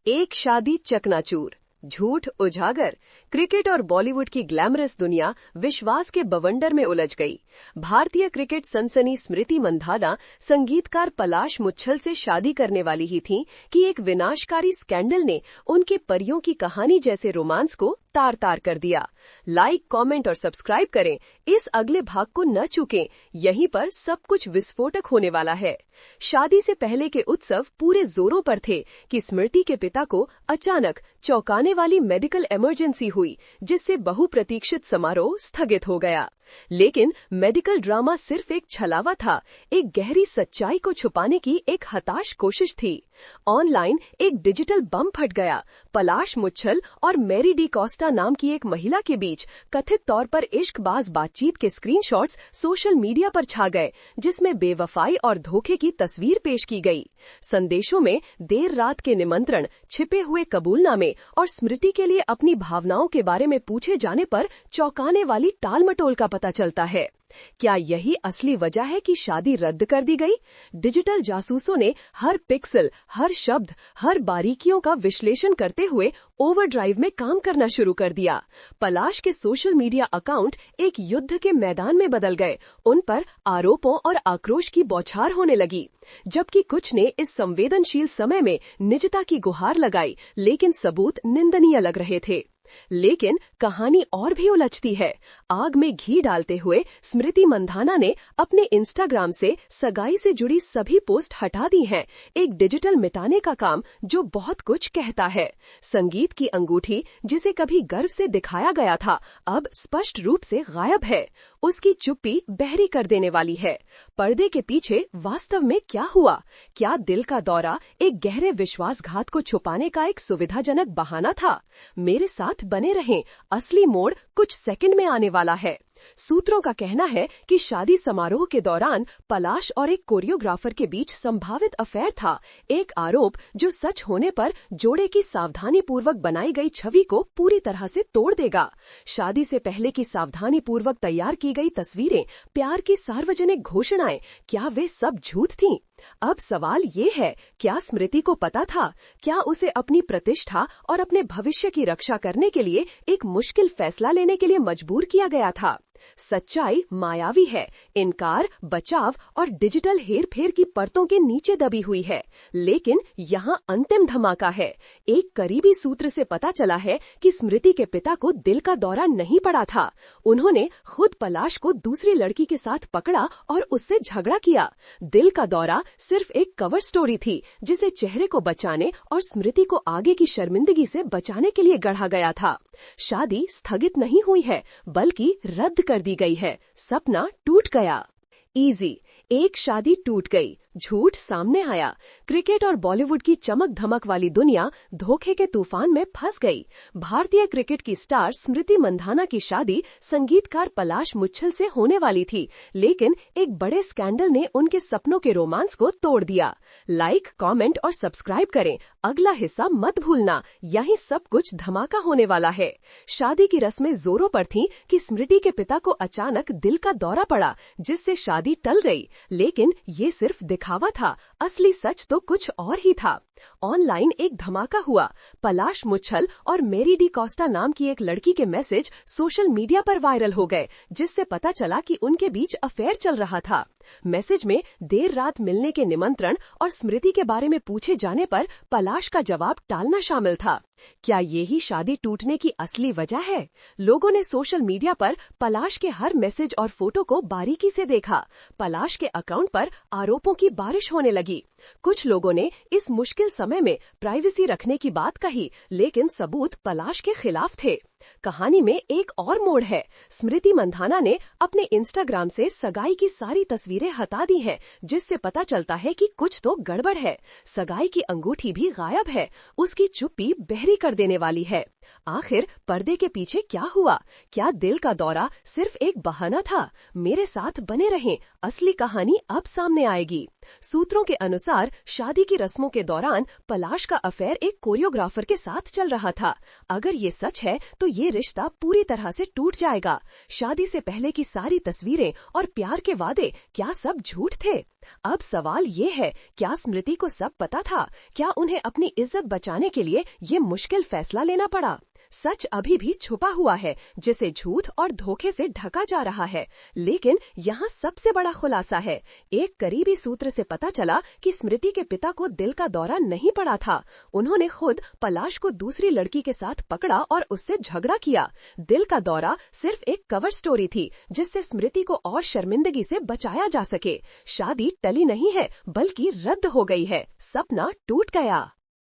एक शादी चकनाचूर, झूठ उजागर। क्रिकेट और बॉलीवुड की ग्लैमरस दुनिया विश्वास के बवंडर में उलझ गई। भारतीय क्रिकेट सनसनी स्मृति मंधाना संगीतकार पलाश मुच्छल से शादी करने वाली ही थीं कि एक विनाशकारी स्कैंडल ने उनके परियों की कहानी जैसे रोमांस को तार तार कर दिया। लाइक, कमेंट और सब्सक्राइब करें। इस अगले भाग को न चूकें, यहीं पर सब कुछ विस्फोटक होने वाला है। शादी से पहले के उत्सव पूरे जोरों पर थे कि स्मृति के पिता को अचानक चौंकाने वाली मेडिकल इमरजेंसी हुई, जिससे बहुप्रतीक्षित समारोह स्थगित हो गया। लेकिन मेडिकल ड्रामा सिर्फ एक छलावा था, एक गहरी सच्चाई को छुपाने की एक हताश कोशिश थी। ऑनलाइन एक डिजिटल बम फट गया। पलाश मुच्छल और मैरी डी कोस्टा नाम की एक महिला के बीच कथित तौर पर इश्कबाज बातचीत के स्क्रीनशॉट्स सोशल मीडिया पर छा गए, जिसमें बेवफाई और धोखे की तस्वीर पेश की गई। संदेशों में देर रात के निमंत्रण, छिपे हुए कबूलनामे और स्मृति के लिए अपनी भावनाओं के बारे में पूछे जाने पर चौंकाने वाली टालमटोल का पता चलता है। क्या यही असली वजह है कि शादी रद्द कर दी गई? डिजिटल जासूसों ने हर पिक्सल, हर शब्द, हर बारीकियों का विश्लेषण करते हुए ओवरड्राइव में काम करना शुरू कर दिया। पलाश के सोशल मीडिया अकाउंट एक युद्ध के मैदान में बदल गए। उन पर आरोपों और आक्रोश की बौछार होने लगी, जबकि कुछ ने इस संवेदनशील समय में निजता की गुहार लगाई, लेकिन सबूत निंदनीय लग रहे थे। लेकिन कहानी और भी उलझती है। आग में घी डालते हुए स्मृति मंधाना ने अपने इंस्टाग्राम से सगाई से जुड़ी सभी पोस्ट हटा दी हैं, एक डिजिटल मिटाने का काम जो बहुत कुछ कहता है। संगीत की अंगूठी, जिसे कभी गर्व से दिखाया गया था, अब स्पष्ट रूप से गायब है। उसकी चुप्पी बहरी कर देने वाली है। पर्दे के पीछे वास्तव में क्या हुआ? क्या दिल का दौरा एक गहरे विश्वासघात को छुपाने का एक सुविधाजनक बहाना था? मेरे साथ बने रहें, असली मोड़ कुछ सेकंड में आने वाला है। सूत्रों का कहना है कि शादी समारोह के दौरान पलाश और एक कोरियोग्राफर के बीच संभावित अफेयर था, एक आरोप जो सच होने पर जोड़े की सावधानी पूर्वक बनाई गई छवि को पूरी तरह से तोड़ देगा। शादी से पहले की सावधानी पूर्वक तैयार की गई तस्वीरें, प्यार की सार्वजनिक घोषणाएं, क्या वे सब झूठ थीं? अब सवाल ये है, क्या स्मृति को पता था? क्या उसे अपनी प्रतिष्ठा और अपने भविष्य की रक्षा करने के लिए एक मुश्किल फैसला लेने के लिए मजबूर किया गया था? सच्चाई मायावी है। इनकार, बचाव और डिजिटल हेरफेर की परतों के नीचे दबी हुई है। लेकिन यहाँ अंतिम धमाका है। एक करीबी सूत्र से पता चला है कि स्मृति के पिता को दिल का दौरा नहीं पड़ा था। उन्होंने खुद पलाश को दूसरी लड़की के साथ पकड़ा और उससे झगड़ा किया। दिल का दौरा सिर्फ एक कवर स्टोरी थी, जिसे चेहरे को बचाने और स्मृति को आगे की शर्मिंदगी से बचाने के लिए गढ़ा गया था। शादी स्थगित नहीं हुई है, बल्कि रद्द कर दी गई है। सपना टूट गया। इजी, एक शादी टूट गई, झूठ सामने आया। क्रिकेट और बॉलीवुड की चमक धमक वाली दुनिया धोखे के तूफान में फंस गई। भारतीय क्रिकेट की स्टार स्मृति मंधाना की शादी संगीतकार पलाश मुच्छल से होने वाली थी, लेकिन एक बड़े स्कैंडल ने उनके सपनों के रोमांस को तोड़ दिया। लाइक, कमेंट और सब्सक्राइब करें। अगला हिस्सा मत भूलना, यहीं सब कुछ धमाका होने वाला है। शादी की रस्में जोरों पर थीं कि स्मृति के पिता को अचानक दिल का दौरा पड़ा, जिससे शादी टल गई। लेकिन ये सिर्फ दिखावा था, असली सच तो कुछ और ही था। ऑनलाइन एक धमाका हुआ। पलाश मुच्छल और मैरी डी कोस्टा नाम की एक लड़की के मैसेज सोशल मीडिया पर वायरल हो गए, जिससे पता चला कि उनके बीच अफेयर चल रहा था। मैसेज में देर रात मिलने के निमंत्रण और स्मृति के बारे में पूछे जाने पर पलाश का जवाब टालना शामिल था। क्या यही शादी टूटने की असली वजह है? लोगों ने सोशल मीडिया पर पलाश के हर मैसेज और फोटो को बारीकी से देखा। पलाश के अकाउंट पर आरोपों की बारिश होने लगी। कुछ लोगों ने इस मुश्किल समय में प्राइवेसी रखने की बात कही, लेकिन सबूत पलाश के खिलाफ थे। कहानी में एक और मोड़ है। स्मृति मंधाना ने अपने इंस्टाग्राम से सगाई की सारी तस्वीरें हटा दी हैं, जिससे पता चलता है कि कुछ तो गड़बड़ है। सगाई की अंगूठी भी गायब है। उसकी चुप्पी बहरी कर देने वाली है। आखिर पर्दे के पीछे क्या हुआ? क्या दिल का दौरा सिर्फ एक बहाना था? मेरे साथ बने रहें, असली कहानी अब सामने आएगी। सूत्रों के अनुसार शादी की रस्मों के दौरान पलाश का अफेयर एक कोरियोग्राफर के साथ चल रहा था। अगर ये सच है तो ये रिश्ता पूरी तरह से टूट जाएगा। शादी से पहले की सारी तस्वीरें और प्यार के वादे क्या सब झूठ थे? अब सवाल ये है, क्या स्मृति को सब पता था? क्या उन्हें अपनी इज्जत बचाने के लिए ये मुश्किल फैसला लेना पड़ा? सच अभी भी छुपा हुआ है, जिसे झूठ और धोखे से ढका जा रहा है। लेकिन यहाँ सबसे बड़ा खुलासा है। एक करीबी सूत्र से पता चला कि स्मृति के पिता को दिल का दौरा नहीं पड़ा था। उन्होंने खुद पलाश को दूसरी लड़की के साथ पकड़ा और उससे झगड़ा किया। दिल का दौरा सिर्फ एक कवर स्टोरी थी, जिससे स्मृति को और शर्मिंदगी से बचाया जा सके। शादी टली नहीं है, बल्कि रद्द हो गई है। सपना टूट गया।